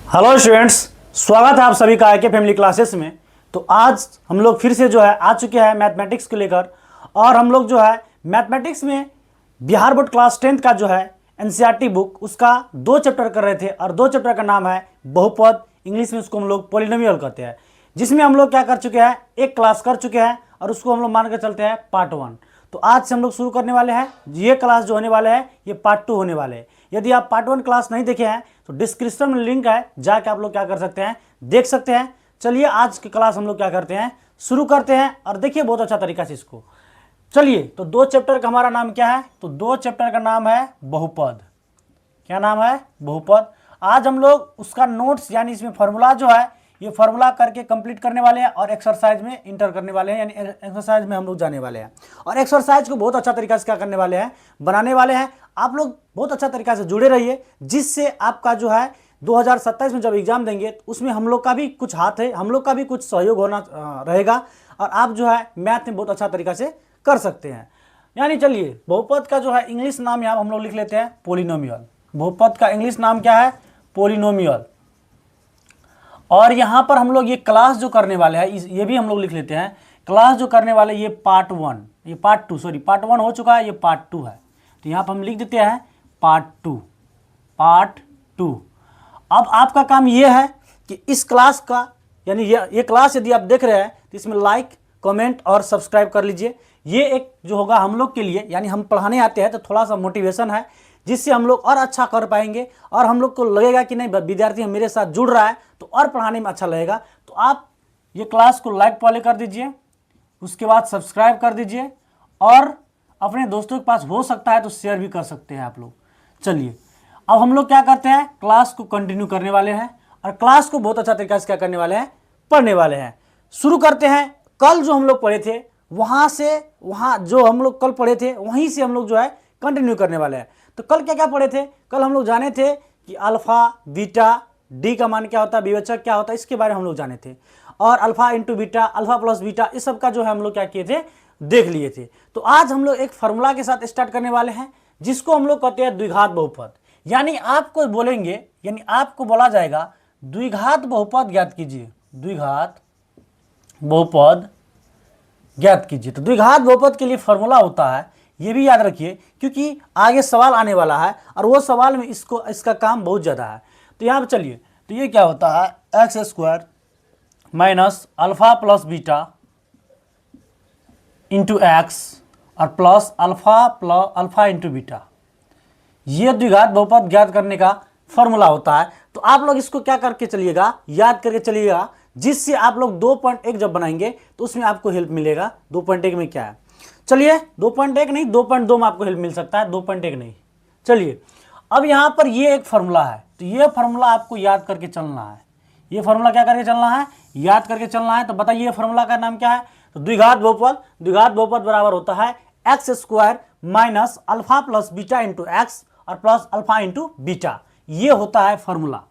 Hello students, स्वागत है आप सभी का आईके फैमिली क्लासेस में। तो आज हम लोग फिर से जो है आ चुके हैं मैथमेटिक्स को लेकर, और हम लोग जो है मैथमेटिक्स में बिहार बोर्ड क्लास 10th का जो है एनसीईआरटी बुक उसका 2 चैप्टर कर रहे थे, और 2 चैप्टर का नाम है बहुपद। इंग्लिश में उसको हम लोग पॉलिनोमियल कहते हैं, जिसमें हम लोग क्या कर चुके हैं, एक क्लास कर चुके हैं और उसको हम लोग मान कर चलते हैं पार्ट 1। तो आज से हम लोग शुरू करने वाले हैं। ये क्लास जो होने वाले हैं ये पार्ट 2 होने वाले हैं। यदि आप पार्ट 1 क्लास नहीं देखे हैं तो डिस्क्रिप्शन में लिंक है, जाके आप लोग क्या कर सकते हैं, देख सकते हैं। चलिए आज की क्लास हम लोग क्या करते हैं, शुरू करते हैं, और देखिए बहुत अच्छा तरीका से इसको। चलिए, तो 2 चैप्टर का हमारा नाम क्या है, तो 2 चैप्टर का नाम है बहुपद। क्या नाम है? बहुपद। आज हम लोग उसका नोट्स यानी इसमें फॉर्मूला जो है ये फॉर्मूला करके कंप्लीट करने वाले हैं, और एक्सरसाइज में इंटर करने वाले हैं, यानी एक्सरसाइज में हम लोग जाने वाले हैं। और एक्सरसाइज को बहुत अच्छा तरीका से क्या करने वाले हैं, बनाने वाले हैं। आप लोग बहुत अच्छा तरीका से जुड़े रहिए, जिससे आपका जो है 2027 में जब एग्जाम देंगे तो उसमें हम लोग का भी कुछ हाथ है, हम लोग का भी कुछ सहयोग होना रहेगा, और आप जो है मैथ में बहुत अच्छा तरीका से कर सकते हैं। यानी चलिए, बहुपद का जो है इंग्लिश नाम यहाँ हम लोग लिख लेते हैं पोलिनोमियल। बहुपद का इंग्लिश नाम क्या है? पोलिनोमियल। और यहाँ पर हम लोग ये क्लास जो करने वाले हैं ये भी हम लोग लिख लेते हैं। क्लास जो करने वाले ये पार्ट 1, ये पार्ट 2, सॉरी पार्ट 1 हो चुका है, ये पार्ट 2 है। तो यहाँ पर हम लिख देते हैं पार्ट 2, पार्ट 2। अब आपका काम ये है कि इस क्लास का, यानी ये क्लास यदि आप देख रहे हैं तो इसमें लाइक, कमेंट और सब्सक्राइब कर लीजिए। ये एक जो होगा हम लोग के लिए, यानी हम पढ़ाने आते हैं तो थोड़ा सा मोटिवेशन है, जिससे हम लोग और अच्छा कर पाएंगे, और हम लोग को लगेगा कि नहीं विद्यार्थी मेरे साथ जुड़ रहा है तो और पढ़ाने में अच्छा लगेगा। तो आप ये क्लास को लाइक पहले कर दीजिए, उसके बाद सब्सक्राइब कर दीजिए, और अपने दोस्तों के पास हो सकता है तो शेयर भी कर सकते हैं आप लोग। चलिए, अब हम लोग क्या करते हैं, क्लास को कंटिन्यू करने वाले हैं, और क्लास को बहुत अच्छा तरीके से क्या करने वाले हैं, पढ़ने वाले हैं। शुरू करते हैं। कल जो हम लोग पढ़े थे वहाँ से, वहाँ जो हम लोग कल पढ़े थे वहीं से हम लोग जो है कंटिन्यू करने वाले हैं। तो कल क्या क्या पढ़े थे? कल हम लोग जाने थे कि अल्फा, बीटा, डी का मान क्या होता है, विवेचक क्या होता है, इसके बारे में हम लोग जाने थे। और alpha into beta, alpha plus beta, इस सब का जो है हम लोग क्या किए थे, देख लिए थे। तो आज हम लोग एक फार्मूला के साथ स्टार्ट करने वाले हैं, जिसको हम लोग कहते हैं द्विघात बहुपद। यानी आपको बोलेंगे, यानी आपको बोला जाएगा द्विघात बहुपद ज्ञात कीजिए, द्विघात बहुपद ज्ञात कीजिए। तो द्विघात बहुपद के लिए फार्मूला होता है, ये भी याद रखिए, क्योंकि आगे सवाल आने वाला है, और वो सवाल में इसका काम बहुत ज़्यादा है। तो यहाँ पर चलिए, तो ये क्या होता है, x square minus alpha plus beta into x और प्लस अल्फा इंटू बीटा, ये द्विघात बहुपद ज्ञात करने का फॉर्मूला होता है। तो आप लोग इसको क्या करके चलिएगा, याद करके चलिएगा, जिससे आप लोग 2.1 जब बनाएंगे तो उसमें आपको हेल्प मिलेगा। 2.1 में क्या है, चलिए 2.1 नहीं 2.2 में आपको हेल्प मिल सकता है, 2.1 नहीं। चलिए, अब यहाँ पर ये एक फार्मूला है, तो ये फार्मूला आपको याद करके चलना है। ये फार्मूला क्या करके चलना है, याद करके चलना है। तो बताइए फार्मूला का नाम क्या है? तो द्विघात बहुपद। द्विघात बहुपद बराबर होता है x square minus alpha plus beta into x और प्लस अल्फा इंटू बीटा, ये होता है फार्मूला।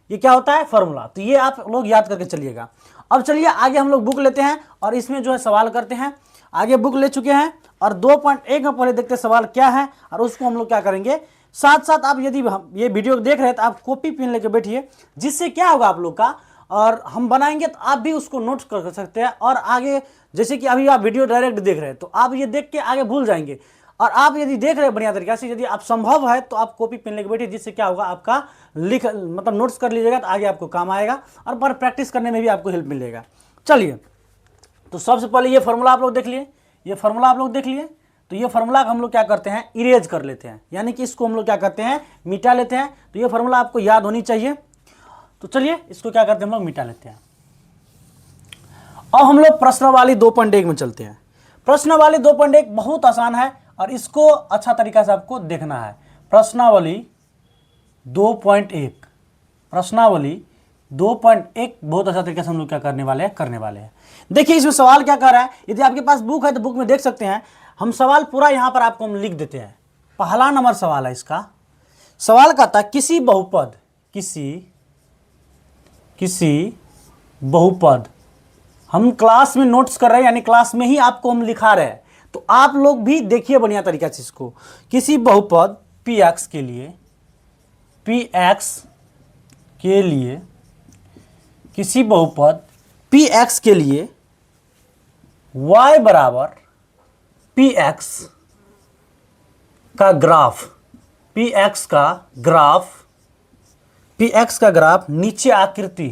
ये क्या होता है? फार्मूला। तो ये आप लोग याद करके चलिएगा। अब चलिए आगे हम लोग बुक लेते हैं और इसमें जो है सवाल करते हैं। आगे बुक ले चुके हैं और 2.1 में पहले देखते सवाल क्या है, और उसको हम लोग क्या करेंगे, साथ साथ आप यदि ये वीडियो देख रहे हैं तो आप कॉपी पेन लेके बैठिए, जिससे क्या होगा आप लोग का, और हम बनाएंगे तो आप भी उसको नोट कर सकते हैं। और आगे जैसे कि अभी आप वीडियो डायरेक्ट देख रहे हैं तो आप ये देख के आगे भूल जाएंगे, और आप यदि देख रहे हैं बढ़िया तरीके से, यदि आप संभव है तो आप कॉपी पेन लेके बैठिए, जिससे क्या होगा आपका मतलब नोट्स कर लीजिएगा तो आगे आपको काम आएगा, और पर प्रैक्टिस करने में भी आपको हेल्प मिलेगा। चलिए, तो सबसे पहले ये फार्मूला आप लोग देख लिए, ये फार्मूला आप लोग देख लिए। तो ये फार्मूला हम लोग क्या करते हैं, इरेज कर लेते हैं, यानी कि इसको हम लोग क्या करते हैं, मिटा लेते हैं। तो ये फार्मूला आपको याद होनी चाहिए। तो चलिए इसको क्या करते हैं, हम लोग मिटा लेते हैं। अब हम लोग प्रश्नावली 2.1 में चलते हैं। प्रश्नावली 2.1 बहुत आसान है, और इसको अच्छा तरीका से आपको देखना है। प्रश्नावली 2.1, प्रश्नावली 2.1 बहुत अच्छा तरीके से हम लोग क्या करने वाले हैं। देखिए इसमें सवाल क्या कर रहा है, यदि आपके पास बुक है तो बुक में देख सकते हैं। हम सवाल पूरा यहाँ पर आपको हम लिख देते हैं। पहला नंबर सवाल है इसका। सवाल का था किसी बहुपद, किसी बहुपद, हम क्लास में नोट्स कर रहे हैं, यानी क्लास में ही आपको हम लिखा रहे हैं, तो आप लोग भी देखिए बढ़िया तरीका से इसको। किसी बहुपद px के लिए, px के लिए किसी बहुपद पी एक्स के लिए y बराबर पी एक्स का ग्राफ, पी एक्स का ग्राफ नीचे आकृति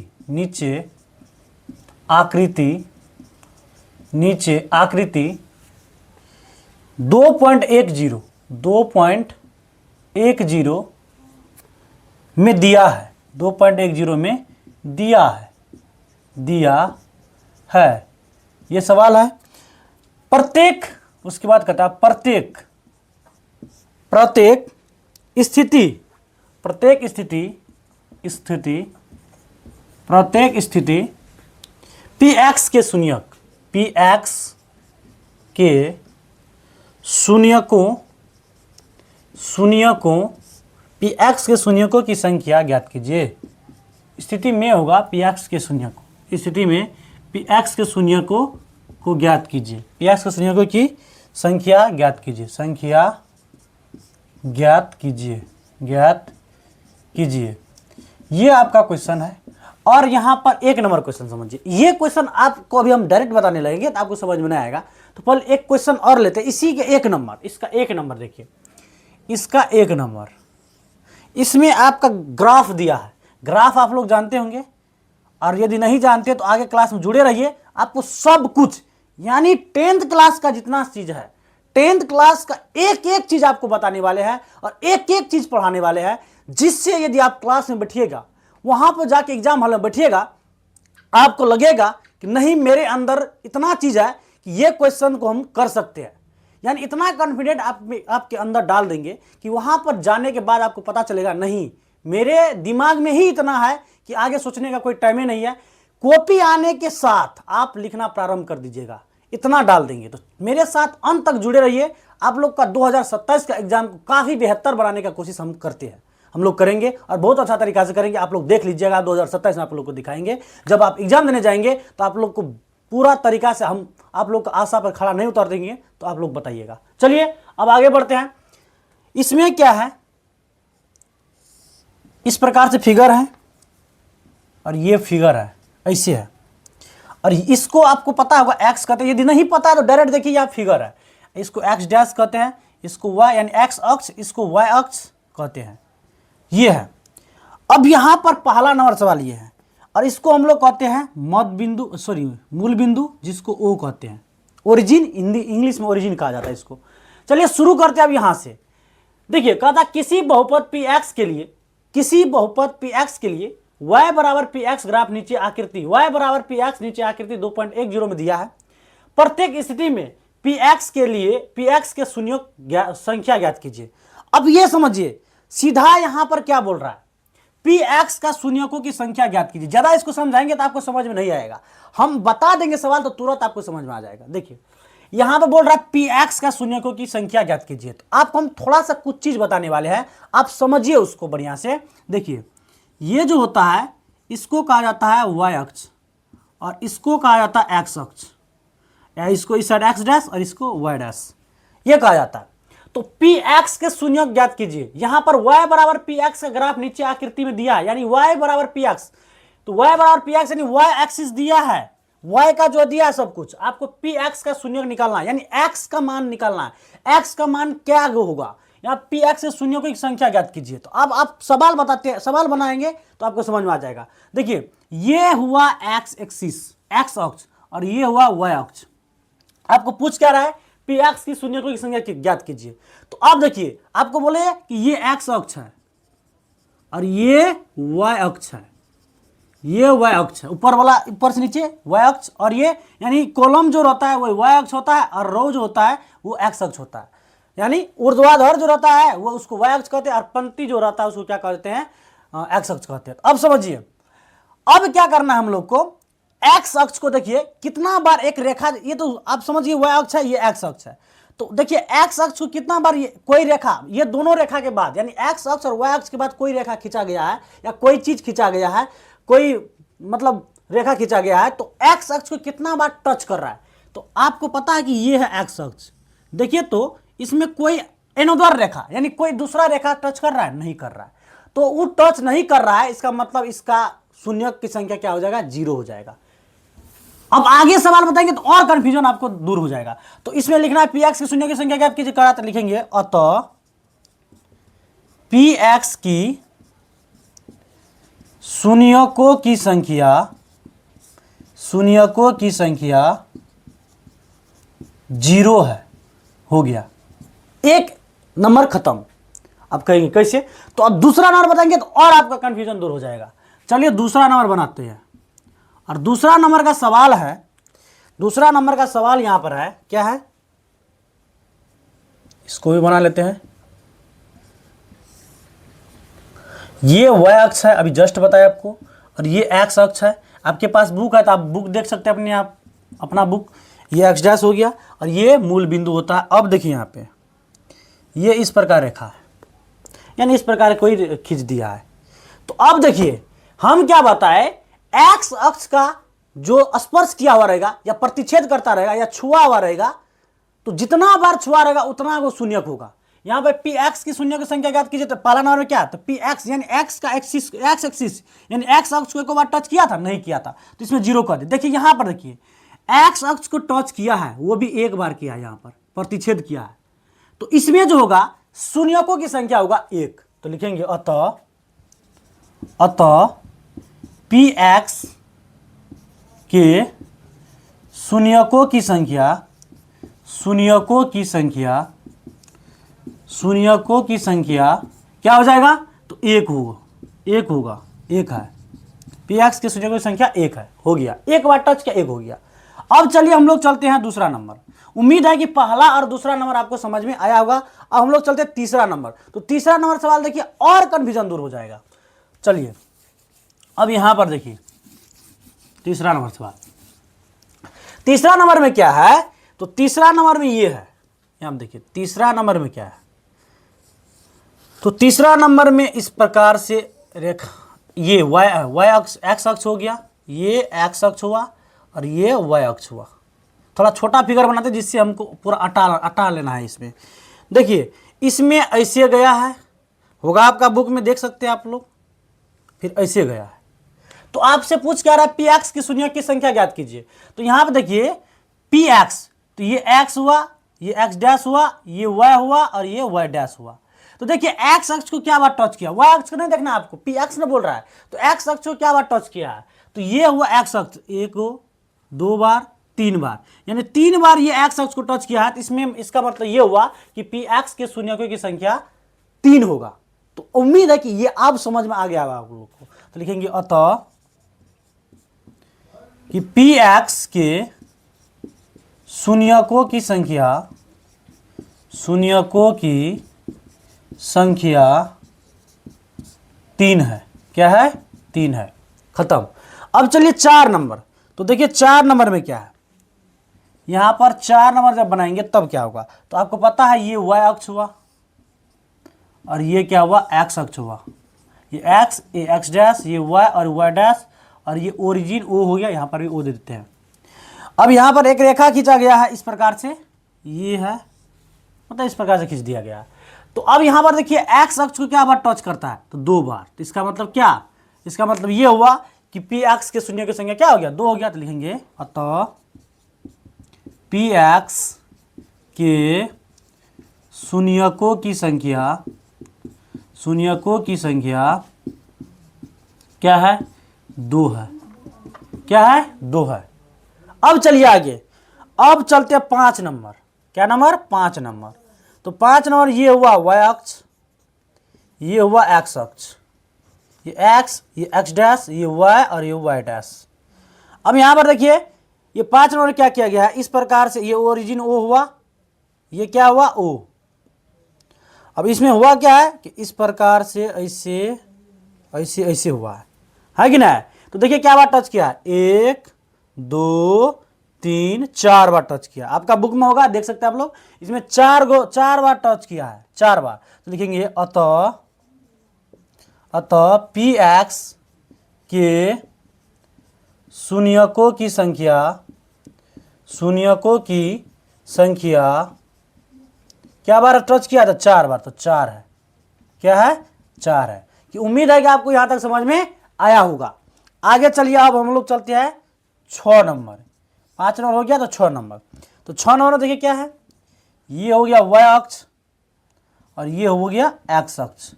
2.10 में दिया है, 2.10 में दिया है। ये सवाल है। प्रत्येक, उसके बाद कहता है प्रत्येक स्थिति पी एक्स के शून्यकों की संख्या ज्ञात कीजिए। स्थिति में होगा पी एक्स के शून्यकों, स्थिति में पी एक्स के शून्यकों को ज्ञात कीजिए, पी एक्स के शून्यकों की संख्या ज्ञात कीजिए। ये आपका क्वेश्चन है। और यहाँ पर एक नंबर क्वेश्चन समझिए। ये क्वेश्चन आपको अभी हम डायरेक्ट बताने लगेंगे तो आपको समझ में नहीं आएगा, तो पहले एक क्वेश्चन और लेते हैं। इसी के एक नंबर, इसका एक नंबर देखिए, इसका एक नंबर, इसमें आपका ग्राफ दिया है। ग्राफ आप लोग जानते होंगे, और यदि नहीं जानते तो आगे क्लास में जुड़े रहिए, आपको सब कुछ, यानी 10th क्लास का जितना चीज है, 10th क्लास का एक एक चीज आपको बताने वाले हैं और एक एक चीज पढ़ाने वाले हैं, जिससे यदि आप क्लास में बैठिएगा, वहां पर जाके एग्जाम हॉल में बैठिएगा, आपको लगेगा कि नहीं मेरे अंदर इतना चीज है कि ये क्वेश्चन को हम कर सकते हैं। यानी इतना कॉन्फिडेंट आपके अंदर डाल देंगे कि वहां पर जाने के बाद आपको पता चलेगा नहीं मेरे दिमाग में ही इतना है कि आगे सोचने का कोई टाइम ही नहीं है। कॉपी आने के साथ आप लिखना प्रारंभ कर दीजिएगा, इतना डाल देंगे। तो मेरे साथ अंत तक जुड़े रहिए। आप लोग का 2027 का एग्जाम को काफी बेहतर बनाने का कोशिश हम करते हैं, हम लोग करेंगे और बहुत अच्छा तरीका से करेंगे। आप लोग देख लीजिएगा, 2027 में आप लोग को दिखाएंगे। जब आप एग्जाम देने जाएंगे तो आप लोग को पूरा तरीका से हम आप लोग का आशा पर खड़ा नहीं उतार देंगे, तो आप लोग बताइएगा। चलिए अब आगे बढ़ते हैं। इसमें क्या है, इस प्रकार से फिगर है और ये फिगर है, ऐसे है। और इसको आपको पता होगा एक्स कहते हैं, यदि नहीं पता है तो डायरेक्ट देखिए यह फिगर है। इसको एक्स डैश कहते हैं, इसको वाई यानी एक्स अक्ष, इसको वाई अक्ष कहते हैं। ये है। अब यहां पर पहला नंबर सवाल ये है, और इसको हम लोग कहते हैं मूल बिंदु, जिसको ओ कहते हैं। ओरिजिन, इंग्लिश में ओरिजिन कहा जाता है इसको। चलिए शुरू करते हैं अब यहां से। देखिए कहता किसी बहुपद पी एक्स के लिए y बराबर पी एक्स ग्राफ नीचे आकृति, y बराबर पी एक्स नीचे आकृति 2.10 में दिया है। प्रत्येक स्थिति में पी एक्स के शून्यों संख्या ज्ञात कीजिए। अब ये समझिए, सीधा यहां पर क्या बोल रहा है, पी एक्स का शून्यकों की संख्या ज्ञात कीजिए। ज्यादा इसको समझाएंगे तो आपको समझ में नहीं आएगा, हम बता देंगे सवाल तो तुरंत आपको समझ में आ जाएगा। देखिए यहां पर बोल रहा है पी एक्स का शून्यकों की संख्या ज्ञात कीजिए, तो आपको हम थोड़ा सा कुछ चीज बताने वाले हैं, आप समझिए उसको बढ़िया से। देखिए ये जो होता है इसको कहा जाता है वाई अक्ष और इसको कहा जाता है एक्स अक्ष, या इसको इस साइड एक्स डैश और इसको वाई डैश, ये कहा जाता है। तो पी एक्स के शून्यक ज्ञात कीजिए। यहां पर y बराबर पी एक्स का ग्राफ नीचे आकृति में दिया है, यानी y बराबर पी एक्स, तो y बराबर पी एक्स यानी y एक्सिस दिया है, y का जो दिया है सब कुछ, आपको पी एक्स का शून्यक निकालना है, यानी x का मान निकालना है। x का मान क्या होगा, यहाँ पी एक्स से शून्यों की संख्या ज्ञात कीजिए। तो अब आप सवाल बनाएंगे तो आपको समझ में आ जाएगा। देखिए ये हुआ एक्स एक्सिस, एक्स अक्ष, और ये हुआ वाई अक्ष। आपको पूछ क्या रहा है, पी एक्स की शून्यकों की संख्या ज्ञात कीजिए। तो अब देखिए आपको बोले कि ये एक्स अक्ष है और ये वाई अक्ष है, ये वाई अक्ष है, ऊपर वाला ऊपर से नीचे वाई अक्ष, और ये यानी कॉलम जो रहता है वो वाई अक्ष होता है और रो जो होता है वो एक्स अक्ष होता है। यानी ऊर्ध्वाधर जो रहता है वो उसको वाई अक्ष कहते हैं और पंक्ति जो रहता है उसको क्या कहते हैं, एक्स अक्ष कहते हैं। अब समझिए अब क्या करना है हम लोग को, एक्स अक्ष को देखिए कितना बार एक रेखा, ये तो आप समझिए वाई अक्ष है, ये एक्स अक्ष है। तो देखिए एक्स अक्ष को कितना बार कोई रेखा, ये दोनों रेखा के बाद यानी एक्स अक्ष और वाई अक्ष के बाद कोई रेखा खींचा गया है या कोई चीज खींचा गया है, कोई मतलब रेखा खींचा गया है, तो एक्स अक्ष को कितना बार टच कर रहा है। तो आपको पता है कि ये है एक्स अक्ष। देखिए तो इसमें कोई एनोदर रेखा यानी कोई दूसरा रेखा टच कर रहा है, नहीं कर रहा है। तो वो टच नहीं कर रहा है, इसका मतलब इसका शून्यक की संख्या क्या हो जाएगा, 0 हो जाएगा। अब आगे सवाल बताएंगे तो और कंफ्यूजन आपको दूर हो जाएगा। तो इसमें लिखना है पी एक्स की शून्य की संख्या क्या कीजिए करा, तो लिखेंगे अतः पी एक्स की शून्यकों की संख्या 0 है, हो गया, एक नंबर खत्म। अब कहेंगे कैसे, तो अब दूसरा नंबर बताएंगे तो और आपका कंफ्यूजन दूर हो जाएगा। चलिए दूसरा नंबर बनाते हैं, और दूसरा नंबर का सवाल है, दूसरा नंबर का सवाल यहां पर है, क्या है, इसको भी बना लेते हैं। ये y अक्ष है, अभी जस्ट बताया आपको, और ये x अक्ष है। आपके पास बुक है तो आप बुक देख सकते हैं अपने आप, अपना बुक। ये x डैश हो गया और ये मूल बिंदु होता है। अब देखिए यहाँ पे ये इस प्रकार रेखा है, यानी इस प्रकार कोई खींच दिया है। तो अब देखिए हम क्या बताए, x अक्ष का जो स्पर्श किया हुआ रहेगा या प्रतिच्छेद करता रहेगा या छुआ हुआ रहेगा, तो जितना बार छुआ रहेगा उतना वो शून्यक होगा। यहाँ पे पी एक्स की शून्य की संख्या ज्ञात कीजिए, तो पहला नंबर में क्या, तो पी एक्स यानी एक्स का एक्सिस, एक्स एक्सिस यानी एक्स अक्ष को एक बार टच किया था, नहीं किया था, तो इसमें 0 कर दे। देखिए यहाँ पर देखिए एक्स अक्ष को टच किया है, वो भी एक बार किया है, यहाँ पर प्रतिच्छेद किया है, तो इसमें जो होगा शून्यकों की संख्या होगा 1। तो लिखेंगे अतः पी एक्स के शून्यकों की संख्या क्या हो जाएगा, तो 1 होगा, 1 है। पी एक्स के शून्यकों की संख्या 1 है, हो गया, एक बार टच किया 1 हो गया। अब चलिए हम लोग चलते हैं दूसरा नंबर। उम्मीद है कि पहला और दूसरा नंबर आपको समझ में आया होगा। अब हम लोग चलते हैं तीसरा नंबर। तो तीसरा नंबर सवाल देखिए और कंफ्यूजन दूर हो जाएगा। चलिए अब यहां पर देखिए तीसरा नंबर सवाल, तीसरा नंबर में क्या है, तो तीसरा नंबर में ये है, यहां देखिए तीसरा नंबर में क्या है, तो तीसरा नंबर में इस प्रकार से रेखा, ये y अक्ष x अक्ष हो गया, ये x अक्ष हुआ और ये y अक्ष हुआ। थोड़ा छोटा फिगर बनाते जिससे हमको पूरा अटा लेना है। इसमें देखिए इसमें ऐसे गया है, होगा आपका बुक में देख सकते हैं आप लोग, फिर ऐसे गया है। तो आपसे पूछ क्या रहा है, पी एक्स की शून्य की संख्या ज्ञात कीजिए। तो यहां पे देखिए पी एक्स, तो ये x हुआ, ये x डैश हुआ, ये y हुआ और ये y डैश हुआ। तो देखिए x अक्ष को क्या बार टच किया, y अक्ष को नहीं देखना आपको, पी एक्स ने बोल रहा है, तो x अक्ष को क्या बार टच किया है, तो ये हुआ x अक्ष, 1 2 बार 3 बार, यानी 3 बार ये x अक्ष को टच किया है। तो इसमें इसका मतलब ये हुआ कि पी एक्स के शून्यकों की संख्या 3 होगा। तो उम्मीद है कि ये अब समझ में आ गया होगा आप लोगों को। तो लिखेंगे अतः कि पी एक्स के शून्यकों की संख्या 3 है। क्या है, 3 है, खत्म। अब चलिए 4 नंबर। तो देखिए 4 नंबर में क्या है, यहां पर 4 नंबर जब बनाएंगे तब क्या होगा, तो आपको पता है ये y अक्ष हुआ और ये क्या हुआ, x अक्ष हुआ, ये x, ये x डैश, ये y और y डैश, और ये ओरिजिन o हो गया, यहां पर भी o दे देते हैं। अब यहां पर एक रेखा खींचा गया है इस प्रकार से, ये है, मतलब इस प्रकार से खींच दिया गया। तो अब यहां पर देखिए x अक्ष को क्या बार टच करता है, तो 2 बार। तो इसका मतलब क्या, इसका मतलब ये हुआ कि पी एक्स के शून्य की संख्या क्या हो गया, 2 हो गया। तो लिखेंगे अतः पी एक्स के शून्यकों की संख्या क्या है, 2 है। क्या है, 2 है। अब चलिए आगे, अब चलते हैं 5 नंबर। क्या नंबर, 5 नंबर। तो 5 नंबर ये हुआ y अक्ष, ये हुआ x अक्ष, ये x, ये x डैश, ये y और ये y डैश। अब यहां पर देखिए ये 5 नंबर क्या किया गया है, इस प्रकार से ये ओरिजिन o हुआ, ये क्या हुआ o। अब इसमें हुआ क्या है कि इस प्रकार से ऐसे ऐसे ऐसे हुआ है कि नहीं। तो देखिए क्या बार टच किया है, 1 2 3 4 बार टच किया। आपका बुक में होगा, देख सकते हैं आप लोग, इसमें 4 बार टच किया है, 4 बार। तो लिखेंगे अतः पी एक्स के शून्यकों की संख्या क्या बार टच किया था, 4 बार। तो 4 है, क्या है, 4 है, कि उम्मीद है कि आपको यहाँ तक समझ में आया होगा। आगे चलिए, अब हम लोग चलते हैं 6 नंबर। 5 नंबर हो गया, तो 6 नंबर। तो 6 नंबर देखिए क्या है, ये हो गया y अक्ष और ये हो गया x अक्ष,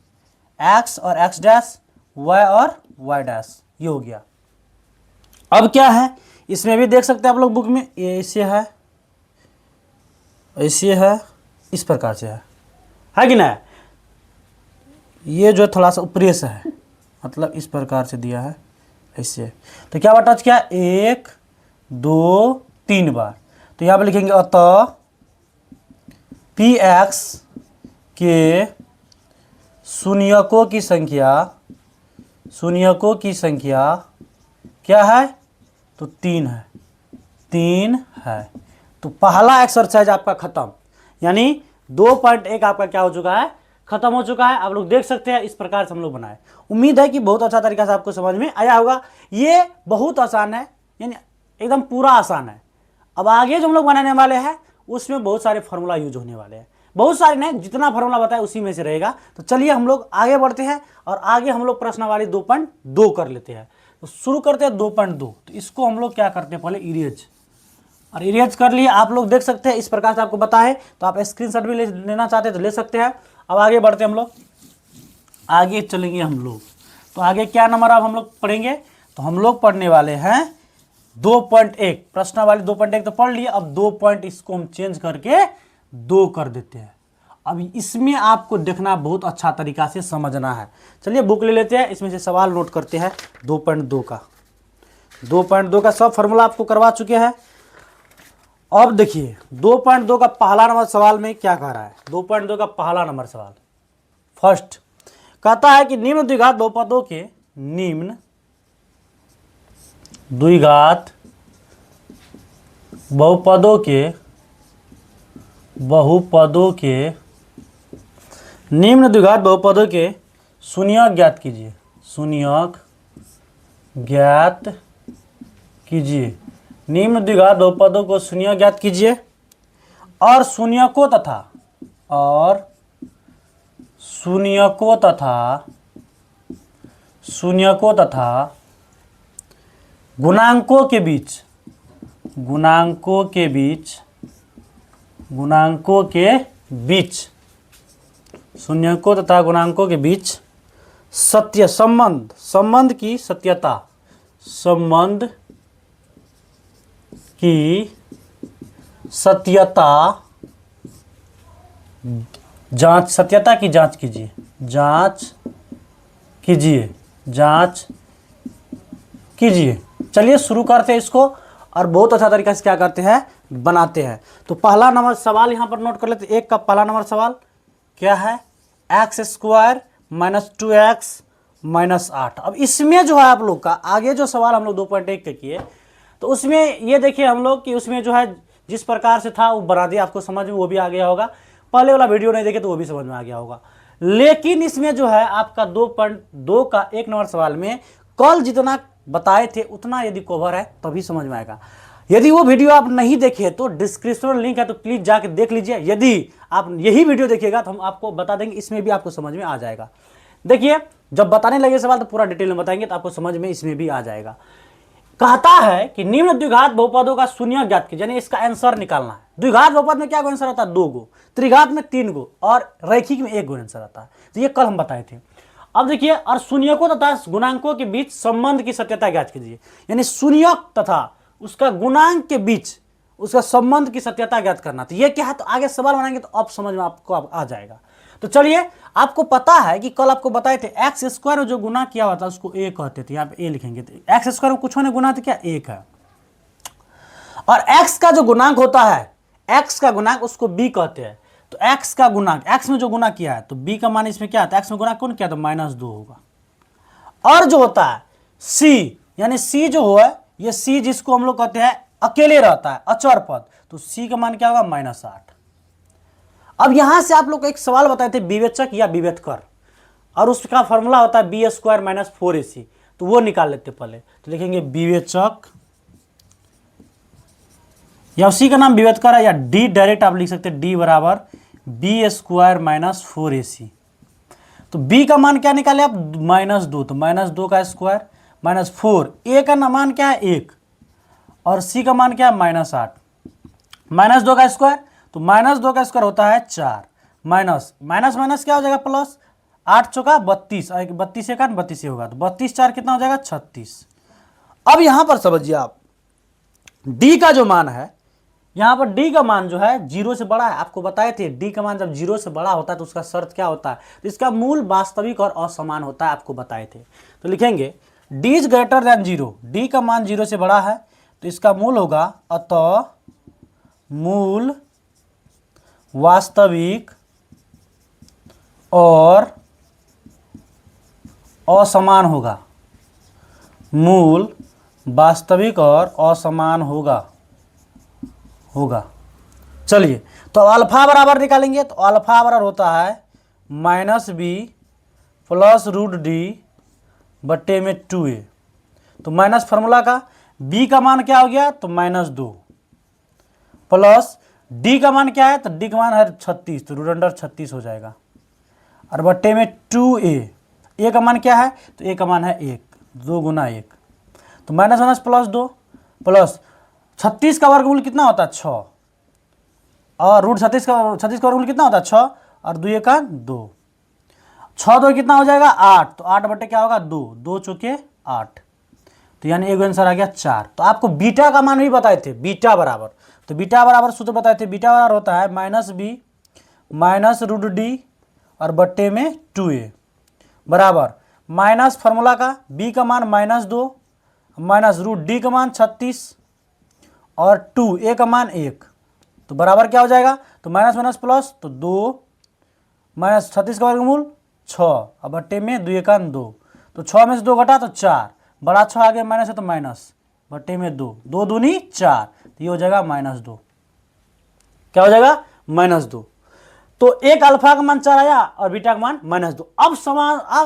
x और x डैश, y और y डैश, ये हो गया। अब क्या है, इसमें भी देख सकते हैं आप लोग बुक में, ये ऐसे है, ऐसे है, इस प्रकार से है कि ना। ये जो थोड़ा सा ऊपरी से है, मतलब इस प्रकार से दिया है ऐसे। तो क्या टच किया, 1 2 3 बार। तो यहाँ पे लिखेंगे अतः px के शून्यकों की संख्या, शून्यकों की संख्या क्या है, तो 3 है, 3 है। तो पहला एक्सरसाइज आपका खत्म, यानी 2.1 आपका क्या हो चुका है, खत्म हो चुका है। आप लोग देख सकते हैं, इस प्रकार से हम लोग बनाए। उम्मीद है कि बहुत अच्छा तरीका से आपको समझ में आया होगा। ये बहुत आसान है, यानी एकदम पूरा आसान है। अब आगे जो हम लोग बनाने वाले हैं उसमें बहुत सारे फार्मूला यूज होने वाले हैं, बहुत सारे नहीं, जितना फार्मूला बताया उसी में से रहेगा। तो चलिए हम लोग आगे बढ़ते हैं और आगे हम लोग प्रश्नावली 2.2 कर लेते हैं। तो शुरू करते हैं 2.2। तो इसको हम लोग क्या करते हैं, पहले इरेज, और इरेज कर लिए। आप लोग देख सकते हैं इस प्रकार से आपको बताए, तो आप स्क्रीनशॉट भी लेना चाहते हैं तो ले सकते हैं। अब आगे बढ़ते हैं हम लोग, आगे चलेंगे हम लोग। तो आगे क्या नंबर अब हम लोग पढ़ेंगे, तो हम लोग पढ़ने वाले हैं 2.1। प्रश्नावली 2.1 तो पढ़ लिए, अब 2 पॉइंट इसको हम चेंज करके 2 कर देते हैं। अब इसमें आपको देखना बहुत अच्छा तरीका से समझना है। चलिए बुक ले लेते हैं, इसमें से सवाल नोट करते हैं 2.2 का। 2.2 का सब फॉर्मूला आपको करवा चुके हैं। अब देखिए 2.2 का पहला नंबर सवाल में क्या कह रहा है। 2.2 का पहला नंबर सवाल फर्स्ट कहता है कि निम्न द्विघात बहुपदों के, निम्न द्विघात बहुपदों के, निम्न द्विघात बहुपदों के शून्यक ज्ञात कीजिए, शून्यक ज्ञात कीजिए। निम्न द्विघात बहुपदों को शून्यक ज्ञात कीजिए और शून्यकों तथा गुणांकों के बीच शून्यकों तथा गुणांकों के बीच संबंध की सत्यता की जांच कीजिए। चलिए शुरू करते हैं इसको, और बहुत अच्छा तरीका से क्या करते हैं, बनाते हैं। तो पहला नंबर सवाल यहाँ पर नोट कर लेते हैं। 1 का पहला नंबर सवाल क्या है, x² - 2x - 8। अब इसमें जो है आप लोग का आगे जो सवाल हम लोग 2.1 के किए, तो उसमें ये देखिए हम लोग कि उसमें जो है जिस प्रकार से था वो बना दिया, आपको समझ में वो भी आ गया होगा। पहले वाला वीडियो नहीं देखे तो वो भी समझ में आ गया होगा। लेकिन इसमें जो है आपका 2.2 का 1 नंबर सवाल में कल जितना बताए थे उतना यदि कवर है तभी समझ में आएगा। यदि वो वीडियो आप नहीं देखे तो डिस्क्रिप्शन में लिंक है, तो प्लीज जाके देख लीजिए। यदि आप यही वीडियो देखिएगा तो हम आपको बता देंगे, इसमें भी आपको समझ में आ जाएगा। देखिए जब बताने लगे सवाल तो पूरा डिटेल में बताएंगे, तो आपको समझ में इसमें भी आ जाएगा। कहता है कि निम्न द्विघात बहुपदों का शून्यक ज्ञात कीजिए, यानी इसका आंसर निकालना है। द्विघात बहुपद में क्या आंसर आता है, 2 गो, त्रिघात में 3 गो और रैखिक में 1 गो आंसर आता है। तो ये कल हम बताए थे। अब देखिए, और शून्यकों तथा गुणांकों के बीच संबंध की सत्यता ज्ञात कीजिए, यानी शून्यक तथा उसका गुणांक के बीच उसका संबंध की सत्यता ज्ञात करना। तो ये क्या है, तो आगे सवाल बनाएंगे तो अब समझ में आपको आ जाएगा। तो चलिए, आपको पता है कि कल आपको बताए थे x² जो गुना किया हुआ था उसको a कहते थे। यहाँ पे a लिखेंगे, तो x² में कुछ ने गुना तो क्या 1 है, और x का जो गुणांक होता है, x का गुणांक उसको b कहते हैं। तो x का गुणांक, x में जो गुना किया है तो b का मान इसमें क्या आता है, x में गुना कौन किया तो -2 होगा। और जो होता है c, यानी c जो है ये c जिसको हम लोग कहते हैं अकेले रहता है, अचर पद, तो c का मान क्या होगा -8। अब यहां से आप लोग को एक सवाल बताए थे विवेचक या विवेतकर, और उसका फॉर्मूला होता है b² - 4ac। तो वो निकाल लेते पहले। तो लिखेंगे विवेचक, या उसी का नाम विवेतकर है, या d डायरेक्ट आप लिख सकते हैं, d बराबर b² - 4ac। तो b का मान क्या निकाले आप, -2, तो -2 का स्क्वायर -4, a का मान क्या है 1 और c का मान क्या है -8, -2 का स्क्वायर, तो -2 का स्क्वायर होता है 4, माइनस माइनस माइनस क्या हो जाएगा प्लस, 8 चौका 32, 32 का 32 होगा, तो 32 4 कितना हो जाएगा 36। अब यहां पर समझिए आप d का जो मान है, यहां पर d का मान जो है 0 से बड़ा है, आपको बताए थे d का मान जब 0 से बड़ा होता है तो उसका शर्त क्या होता है, तो इसका मूल वास्तविक और असमान होता है, आपको बताए थे। तो लिखेंगे d is greater than 0, d का मान 0 से बड़ा है तो इसका मूल होगा, अतः मूल वास्तविक और असमान होगा, मूल वास्तविक और असमान होगा। चलिए तो अल्फा बराबर निकालेंगे, तो अल्फा बराबर होता है -b प्लस √d बट्टे में 2a, तो माइनस फार्मूला का b का मान क्या हो गया, तो -2 प्लस d का मान क्या है, तो d का मान है 36, तो √36 हो जाएगा, और बट्टे में 2a का मान क्या है, तो a का मान है 1, 2 गुना 1, तो माइनस माइनस प्लस 2 प्लस 36 का वर्गमूल कितना होता है 6, और √36 का वर्गमूल कितना होता है 6, और 2 का 2, 6 2 कितना हो जाएगा 8, तो 8 बटे क्या होगा 2, 2 चौके 8, तो यानी एक आंसर आ गया 4। तो आपको बीटा का मान भी बताए थे, बीटा बराबर, तो बीटा बराबर सूत्र बताए थे, बीटा बराबर होता है -b माइनस √d और बट्टे में 2a बराबर माइनस फार्मूला का b का मान -2 माइनस √d का मान 36 और 2a का मान 1, तो बराबर क्या हो जाएगा, तो माइनस माइनस प्लस, तो 2 माइनस 36 का वर्गमूल 6 और बट्टे में 2 का 2, तो 6 में से 2 घटा तो 4, बड़ा 6 आगे माइनस है तो माइनस बट्टे में 2, 2 दूनी 4, तो ये हो जाएगा -2, क्या हो जाएगा -2। तो एक अल्फा का मान 4 आया और बीटा का मान -2। अब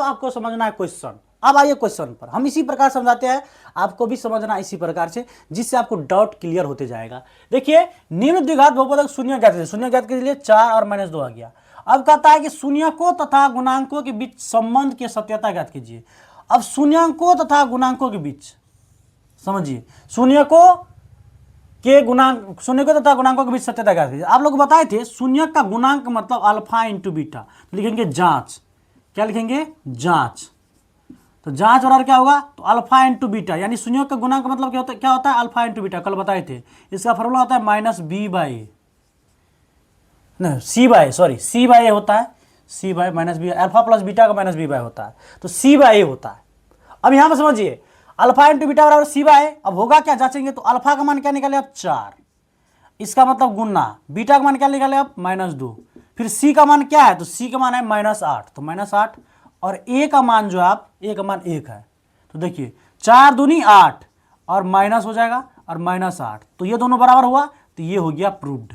आपको समझना है क्वेश्चन। अब आइए क्वेश्चन पर, हम इसी प्रकार समझाते हैं, आपको भी समझना इसी प्रकार से, जिससे आपको डाउट क्लियर होते जाएगा। देखिए निम्न द्विघात बहुपदक शून्य ज्ञात कीजिए, शून्य ज्ञात के लिए 4 और -2 आ गया। अब कहता है कि शून्यकों तथा गुणांकों के बीच संबंध की सत्यता ज्ञात कीजिए। अब शून्यकों तथा गुणांकों के बीच समझिए, शून्यकों तथा गुणांकों के बीच सत्यता ज्ञात कीजिए। आप लोग बताए थे शून्य का गुणांक मतलब अल्फा इंटू बीटा, लिखेंगे जांच, क्या लिखेंगे जांच, तो जांच बराबर क्या होगा, तो अल्फा इंटू बीटा, यानी शून्य का गुणांक मतलब क्या होता है अल्फा इंटू बीटा, कल बताए थे। इसका फॉर्मूला होता है c बाय a होता है, c by -b, alpha plus beta का -b बाय होता है, तो c बाय a होता है। अब यहां पर समझिए अल्फा इंटू बीटा बराबर c बाय a, अब होगा क्या जांचेंगे, तो अल्फा का मान क्या निकाले आप 4, इसका मतलब गुना, बीटा का मान क्या निकाले आप -2, फिर c का मान क्या है, तो c का मान है -8, तो -8, और a का मान जो आप a का मान 1 है, तो देखिए 4 दूनी 8 और माइनस हो जाएगा और -8, तो ये दोनों बराबर हुआ, तो ये हो गया प्रूव्ड।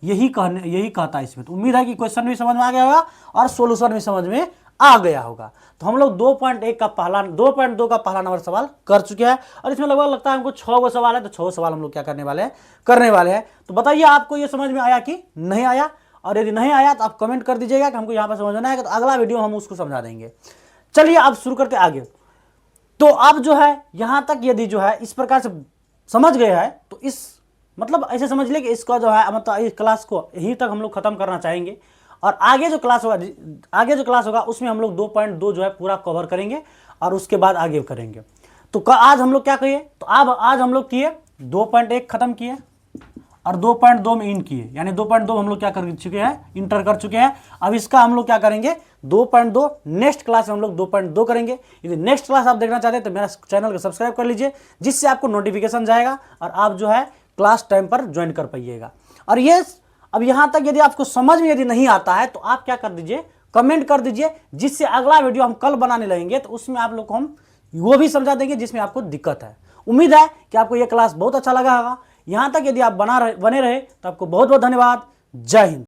यही कहता है इसमें। तो उम्मीद है कि क्वेश्चन भी समझ में आ गया होगा और सॉल्यूशन भी समझ में आ गया होगा। तो हम लोग 2.2 का पहला नंबर सवाल कर चुके हैं, और इसमें लगभग लगता है हमको 6 गो सवाल है, तो 6 सवाल हम लोग क्या करने वाले हैं। तो बताइए आपको ये समझ में आया कि नहीं आया, और यदि नहीं आया तो आप कमेंट कर दीजिएगा कि हमको यहाँ पर समझना है, तो अगला वीडियो हम उसको समझा देंगे। चलिए अब शुरू करते आगे। तो अब जो है यहाँ तक यदि जो है इस प्रकार से समझ गए हैं, तो इस मतलब ऐसे समझ ले कि इसका जो है मतलब इस क्लास को यहीं तक हम लोग खत्म करना चाहेंगे, और आगे जो क्लास होगा उसमें हम लोग 2.2 जो है पूरा कवर करेंगे, और उसके बाद आगे करेंगे। तो आज हम लोग क्या किए, तो आज हम लोग किए 2.1 खत्म किए और 2.2 में इन किए, यानी 2.2 हम लोग क्या कर चुके हैं, इंटर कर चुके हैं। अब इसका हम लोग क्या करेंगे 2.2, नेक्स्ट क्लास में हम लोग 2.2 करेंगे। यदि नेक्स्ट क्लास आप देखना चाहते हैं तो मेरा चैनल को सब्सक्राइब कर लीजिए, जिससे आपको नोटिफिकेशन जाएगा और आप जो है क्लास टाइम पर ज्वाइन कर पाइएगा। और ये अब यहाँ तक यदि आपको समझ में यदि नहीं आता है तो आप क्या कर दीजिए, कमेंट कर दीजिए, जिससे अगला वीडियो हम कल बनाने लगेंगे तो उसमें आप लोग को हम वो भी समझा देंगे जिसमें आपको दिक्कत है। उम्मीद है कि आपको ये क्लास बहुत अच्छा लगा होगा। यहाँ तक यदि आप बने रहे तो आपको बहुत बहुत धन्यवाद। जय हिंद।